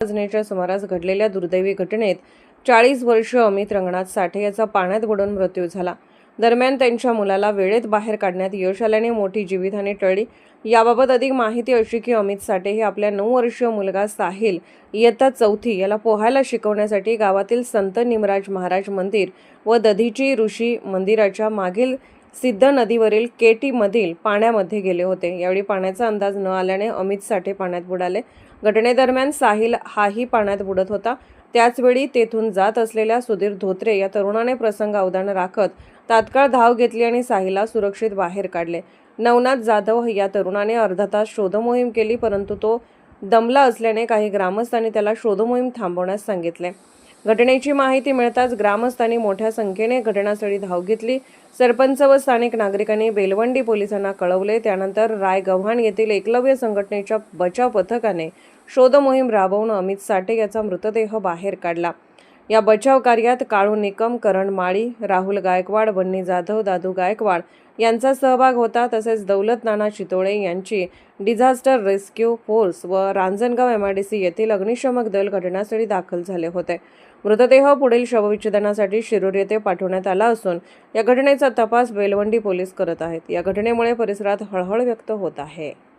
वाजण्याच्या सुमारास घडलेल्या दुर्दैवी घटनेत 40 वर्ष अमित रंगनाथ साठे याचा पाण्यात बुडून मृत्यू झाला। दरम्यान त्यांच्या मुलाला वेळेत बाहेर काढण्यात यश आल्याने मोठी जीवितहानी टळली। याबाबत अधिक माहिती अशी की अमित साठे हे आपल्या 9 वर्षीय मुलगा साहिल इयत्ता 4थी याला पोहायला शिकवण्यासाठी गावातील संत निमराज महाराज मंदिर व दधीची ऋषी मंदिराच्या मागील सिद्ध नदीवरील केटी मधील पाण्यामध्ये गेले होते। यावेळी पाण्याचा अंदाज न आल्याने अमित साठे पाण्यात बुडाले। घटनेदरम्यान साहिल हाही पाण्यात बुडत होता। त्याचवेळी तेथून जात असलेल्या सुधीर धोत्रे या तरुणाने प्रसंगावधान राखत तात्काळ धाव घेतली आणि साहिलला सुरक्षित बाहेर काढले। नवनाथ जाधव या तरुणाने अर्धा तास शोधमोहीम केली, परंतु तो दमला असल्याने काही ग्रामस्थांनी त्याला शोधमोहीम थांबवण्यास सांगितले। घटनेची माहिती मिळताच ग्रामस्थांनी मोठ्या संख्येने घटनास्थळी धाव घेतली। सरपंच व स्थानिक नागरिकांनी बेलवंडी पोलिसांना कळवले। त्यानंतर रायगव्हाण येथील एकलव्य संघटनेच्या बचाव पथकाने शोध मोहीम राबवून अमित साठे याचा मृतदेह बाहेर काढला। या बचाव कार्यात काळू निकम, करण माळी, राहुल गायकवाड, बन्नी जाधव, दादू गायकवाड यांचा सहभाग होता। तसेच दौलत नाना चितोळे यांची डिझास्टर रेस्क्यू फोर्स व रांजणगाव MIDC येथील अग्निशमक दल घटनास्थळी दाखल झाले होते। मृतदेह पुढील शवविच्छेदनासाठी शिरूर येथे पाठवण्यात आला असून या घटनेचा तपास बेलवंडी पोलीस करत आहेत। या घटनेमुळे परिसरात हळहळ व्यक्त होत आहे।